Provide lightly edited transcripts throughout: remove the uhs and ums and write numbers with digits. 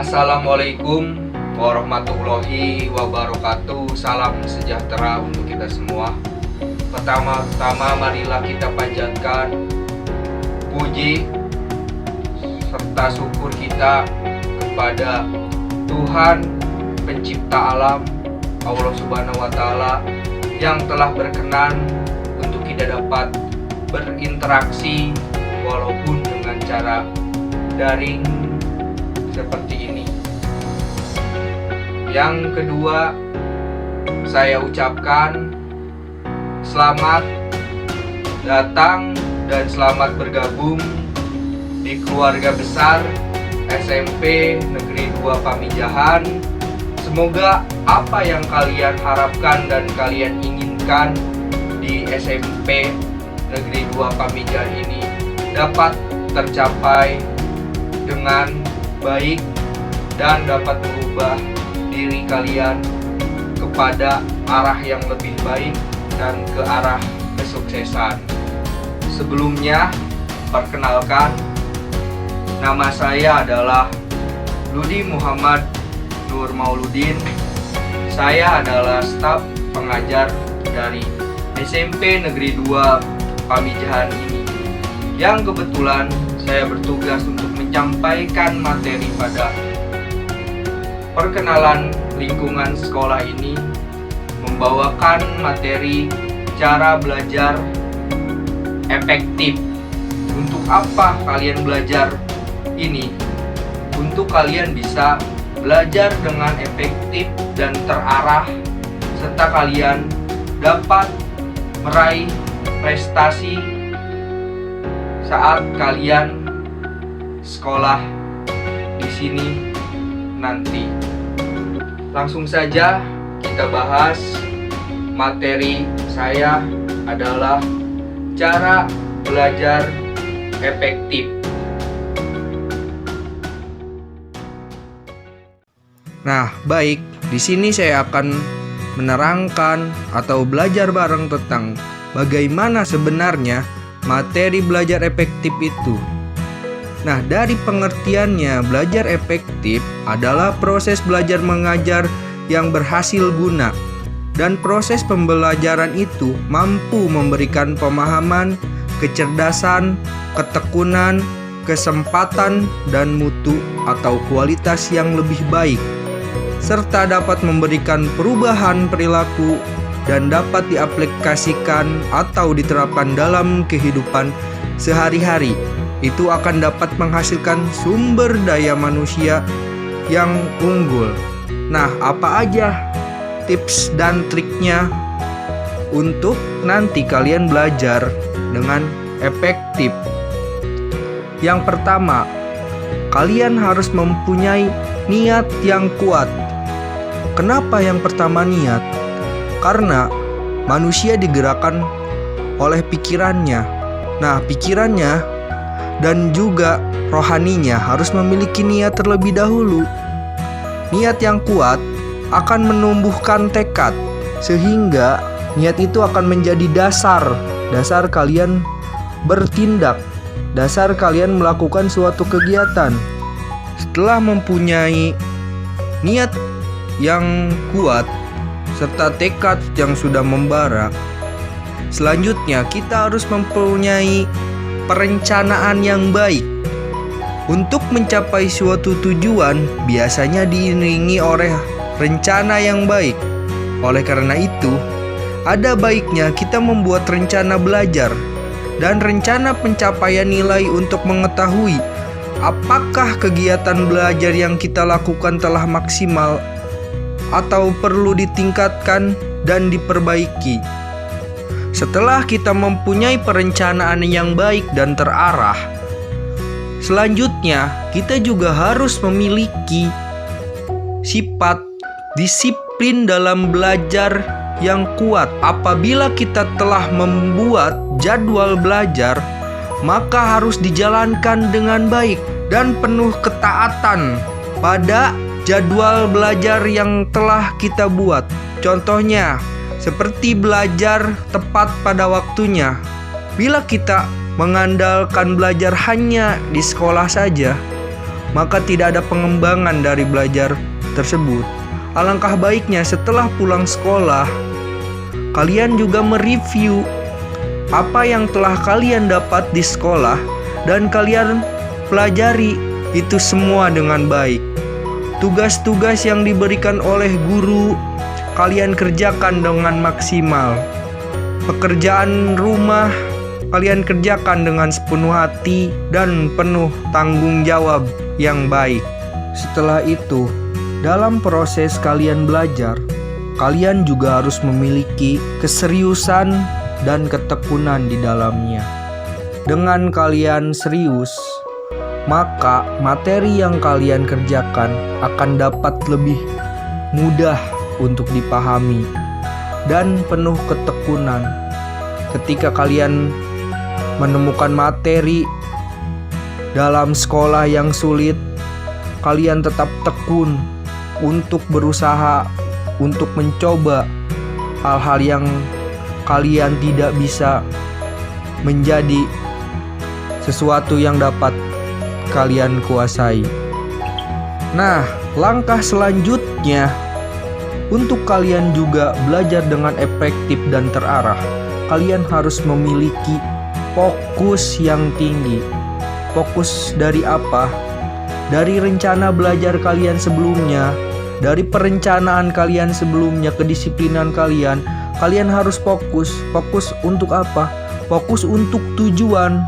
Assalamualaikum warahmatullahi wabarakatuh. Salam sejahtera untuk kita semua. Pertama-tama marilah kita panjatkan puji serta syukur kita kepada Tuhan pencipta alam, Allah Subhanahu wa Ta'ala, yang telah berkenan untuk kita dapat berinteraksi walaupun dengan cara daring seperti ini. Yang kedua, saya ucapkan selamat datang dan selamat bergabung di keluarga besar SMP Negeri 2 Pamijahan. Semoga apa yang kalian harapkan dan kalian inginkan di SMP Negeri 2 Pamijahan ini dapat tercapai dengan baik dan dapat merubah diri kalian kepada arah yang lebih baik dan ke arah kesuksesan. Sebelumnya, perkenalkan, nama saya adalah Ludi Muhammad Nur Mauludin. Saya adalah staf pengajar dari SMP Negeri 2 Pamijahan ini, yang kebetulan saya bertugas untuk menyampaikan materi pada perkenalan lingkungan sekolah ini, membawakan materi cara belajar efektif. Untuk apa kalian belajar ini? Untuk kalian bisa belajar dengan efektif dan terarah, serta kalian dapat meraih prestasi saat kalian sekolah di sini nanti. Langsung saja kita bahas. Materi saya adalah cara belajar efektif. Nah, baik, di sini saya akan menerangkan atau belajar bareng tentang bagaimana sebenarnya materi belajar efektif itu. Nah, dari pengertiannya, belajar efektif adalah proses belajar mengajar yang berhasil guna, dan proses pembelajaran itu mampu memberikan pemahaman, kecerdasan, ketekunan, kesempatan, dan mutu atau kualitas yang lebih baik, serta dapat memberikan perubahan perilaku dan dapat diaplikasikan atau diterapkan dalam kehidupan sehari-hari. Itu akan dapat menghasilkan sumber daya manusia yang unggul. Nah, apa aja tips dan triknya untuk nanti kalian belajar dengan efektif? Yang pertama, kalian harus mempunyai niat yang kuat. Kenapa yang pertama niat? Karena manusia digerakkan oleh pikirannya. Nah, pikirannya dan juga rohaninya harus memiliki niat terlebih dahulu. Niat yang kuat akan menumbuhkan tekad, sehingga niat itu akan menjadi dasar kalian bertindak, dasar kalian melakukan suatu kegiatan. Setelah mempunyai niat yang kuat serta tekad yang sudah membara, selanjutnya kita harus mempunyai perencanaan yang baik. Untuk mencapai suatu tujuan biasanya diiringi oleh rencana yang baik. Oleh karena itu, ada baiknya kita membuat rencana belajar dan rencana pencapaian nilai untuk mengetahui apakah kegiatan belajar yang kita lakukan telah maksimal atau perlu ditingkatkan dan diperbaiki. Setelah kita mempunyai perencanaan yang baik dan terarah, selanjutnya kita juga harus memiliki sifat disiplin dalam belajar yang kuat. Apabila kita telah membuat jadwal belajar, maka harus dijalankan dengan baik dan penuh ketaatan pada jadwal belajar yang telah kita buat. Contohnya, seperti belajar tepat pada waktunya. Bila kita mengandalkan belajar hanya di sekolah saja, maka tidak ada pengembangan dari belajar tersebut. Alangkah baiknya setelah pulang sekolah, kalian juga mereview apa yang telah kalian dapat di sekolah dan kalian pelajari itu semua dengan baik. Tugas-tugas yang diberikan oleh guru kalian kerjakan dengan maksimal. Pekerjaan rumah kalian kerjakan dengan sepenuh hati dan penuh tanggung jawab yang baik. Setelah itu, dalam proses kalian belajar, kalian juga harus memiliki keseriusan dan ketekunan di dalamnya. Dengan kalian serius, maka materi yang kalian kerjakan akan dapat lebih mudah untuk dipahami dan penuh ketekunan. Ketika kalian menemukan materi dalam sekolah yang sulit, kalian tetap tekun untuk berusaha untuk mencoba hal-hal yang kalian tidak bisa menjadi sesuatu yang dapat kalian kuasai. Nah, langkah selanjutnya untuk kalian juga belajar dengan efektif dan terarah, kalian harus memiliki fokus yang tinggi. Fokus dari apa? Dari rencana belajar kalian sebelumnya, dari perencanaan kalian sebelumnya, kedisiplinan kalian. Kalian harus fokus. Fokus untuk apa? Fokus untuk tujuan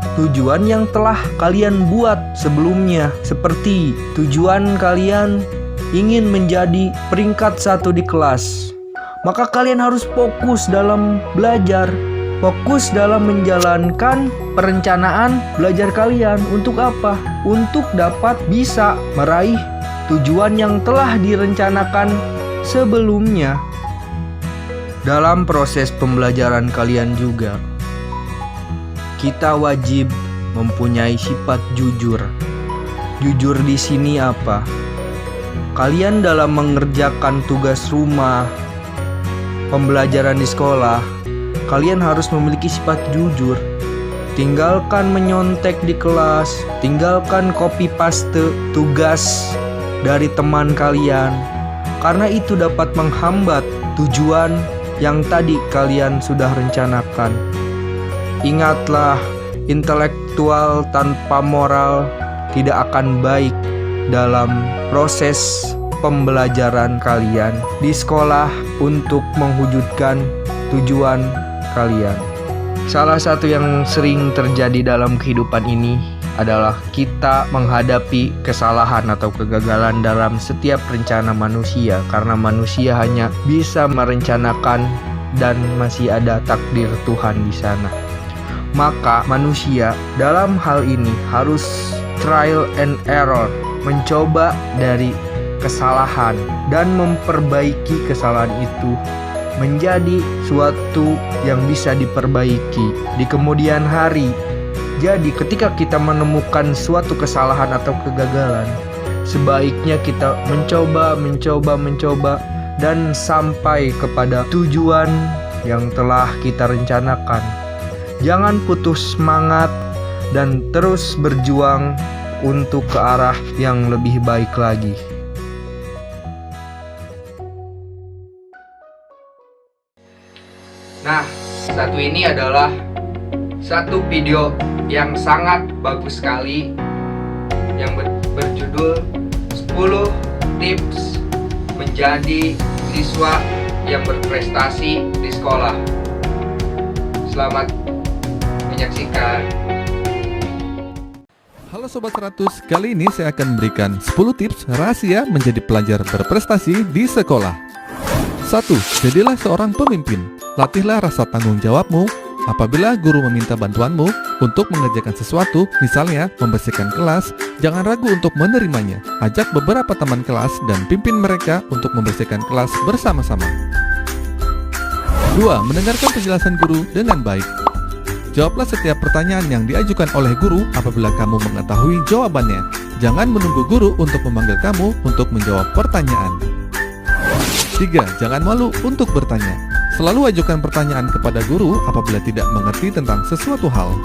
yang telah kalian buat sebelumnya. Seperti tujuan kalian ingin menjadi peringkat 1 di kelas, maka kalian harus fokus dalam belajar, fokus dalam menjalankan perencanaan belajar kalian. Untuk apa? Untuk dapat bisa meraih tujuan yang telah direncanakan sebelumnya. Dalam proses pembelajaran kalian juga, kita wajib mempunyai sifat jujur. Jujur di sini apa? Kalian dalam mengerjakan tugas rumah, pembelajaran di sekolah, kalian harus memiliki sifat jujur. Tinggalkan menyontek di kelas, tinggalkan copy paste tugas dari teman kalian, karena itu dapat menghambat tujuan yang tadi kalian sudah rencanakan. Ingatlah, intelektual tanpa moral tidak akan baik dalam proses pembelajaran kalian di sekolah untuk mewujudkan tujuan kalian. Salah satu yang sering terjadi dalam kehidupan ini adalah kita menghadapi kesalahan atau kegagalan dalam setiap rencana manusia, karena manusia hanya bisa merencanakan dan masih ada takdir Tuhan di sana. Maka manusia dalam hal ini harus trial and error, mencoba dari kesalahan dan memperbaiki kesalahan itu menjadi suatu yang bisa diperbaiki di kemudian hari. Jadi ketika kita menemukan suatu kesalahan atau kegagalan, sebaiknya kita mencoba dan sampai kepada tujuan yang telah kita rencanakan. Jangan putus semangat dan terus berjuang untuk ke arah yang lebih baik lagi. Nah, satu ini adalah satu video yang sangat bagus sekali yang berjudul 10 tips menjadi siswa yang berprestasi di sekolah. Selamat menyaksikan. Halo Sobat 100, kali ini saya akan memberikan 10 tips rahasia menjadi pelajar berprestasi di sekolah. 1. Jadilah seorang pemimpin. Latihlah rasa tanggung jawabmu. Apabila guru meminta bantuanmu untuk mengerjakan sesuatu, misalnya membersihkan kelas, jangan ragu untuk menerimanya. Ajak beberapa teman kelas dan pimpin mereka untuk membersihkan kelas bersama-sama. 2. Mendengarkan penjelasan guru dengan baik. Jawablah setiap pertanyaan yang diajukan oleh guru apabila kamu mengetahui jawabannya. Jangan menunggu guru untuk memanggil kamu untuk menjawab pertanyaan. 3. Jangan malu untuk bertanya. Selalu ajukan pertanyaan kepada guru apabila tidak mengerti tentang sesuatu hal.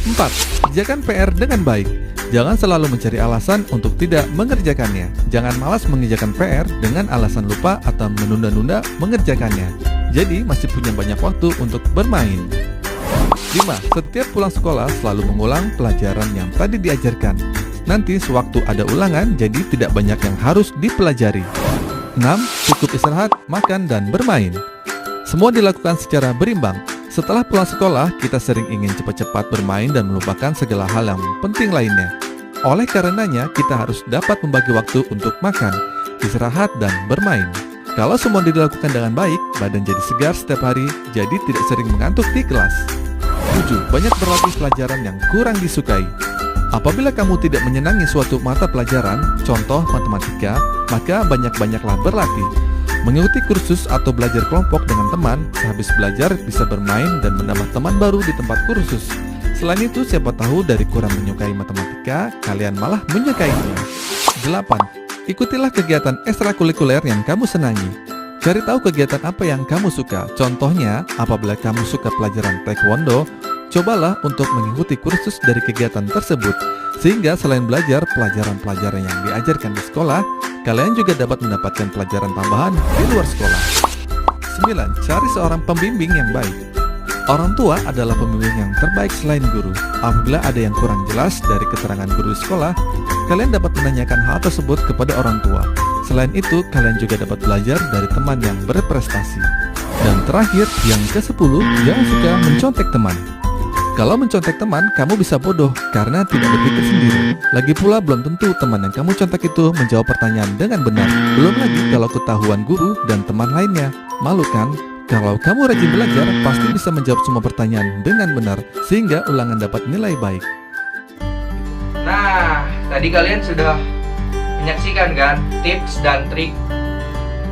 4. Kerjakan PR dengan baik. Jangan selalu mencari alasan untuk tidak mengerjakannya. Jangan malas mengerjakan PR dengan alasan lupa atau menunda-nunda mengerjakannya. Jadi masih punya banyak waktu untuk bermain. 5. Setiap pulang sekolah selalu mengulang pelajaran yang tadi diajarkan. Nanti sewaktu ada ulangan, jadi tidak banyak yang harus dipelajari. 6. Cukup istirahat, makan, dan bermain. Semua dilakukan secara berimbang. Setelah pulang sekolah, kita sering ingin cepat-cepat bermain dan melupakan segala hal yang penting lainnya. Oleh karenanya, kita harus dapat membagi waktu untuk makan, istirahat, dan bermain. Kalau semua dilakukan dengan baik, badan jadi segar setiap hari, jadi tidak sering mengantuk di kelas. 7. Banyak berlatih pelajaran yang kurang disukai. Apabila kamu tidak menyenangi suatu mata pelajaran, contoh matematika, maka banyak-banyaklah berlatih. Mengikuti kursus atau belajar kelompok dengan teman, sehabis belajar bisa bermain dan menambah teman baru di tempat kursus. Selain itu, siapa tahu dari kurang menyukai matematika, kalian malah menyukainya. 8. Ikutilah kegiatan ekstrakurikuler yang kamu senangi. Cari tahu kegiatan apa yang kamu suka. Contohnya, apabila kamu suka pelajaran taekwondo, cobalah untuk mengikuti kursus dari kegiatan tersebut. Sehingga selain belajar pelajaran-pelajaran yang diajarkan di sekolah, kalian juga dapat mendapatkan pelajaran tambahan di luar sekolah. 9. Cari seorang pembimbing yang baik. Orang tua adalah pembimbing yang terbaik selain guru. Apabila ada yang kurang jelas dari keterangan guru di sekolah, kalian dapat menanyakan hal tersebut kepada orang tua. Selain itu, kalian juga dapat belajar dari teman yang berprestasi. Dan terakhir, yang ke-10, jangan suka mencontek teman. Kalau mencontek teman, kamu bisa bodoh karena tidak berpikir sendiri. Lagi pula belum tentu teman yang kamu contek itu menjawab pertanyaan dengan benar. Belum lagi kalau ketahuan guru dan teman lainnya. Malu kan? Kalau kamu rajin belajar, pasti bisa menjawab semua pertanyaan dengan benar, sehingga ulangan dapat nilai baik. Nah, tadi kalian sudah menyaksikan kan tips dan trik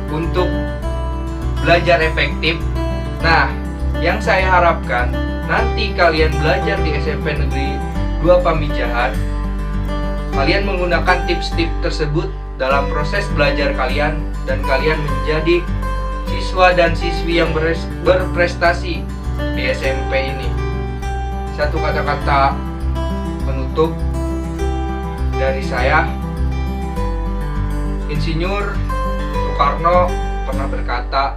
untuk belajar efektif. Nah, yang saya harapkan nanti kalian belajar di SMP Negeri 2 Pamijahan, kalian menggunakan tips-tips tersebut dalam proses belajar kalian, dan kalian menjadi siswa dan siswi yang berprestasi di SMP ini. Satu kata-kata penutup dari saya, Insinyur Soekarno pernah berkata,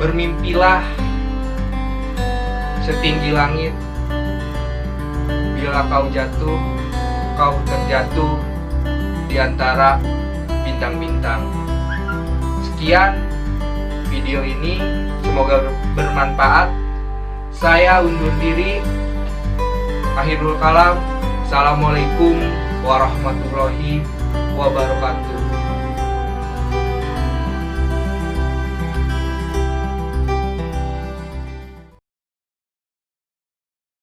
bermimpilah setinggi langit, bila kau jatuh, kau terjatuh di antara bintang-bintang. Sekian video ini, semoga bermanfaat. Saya undur diri. Akhirul kalam. Assalamualaikum warahmatullahi wabarakatuh.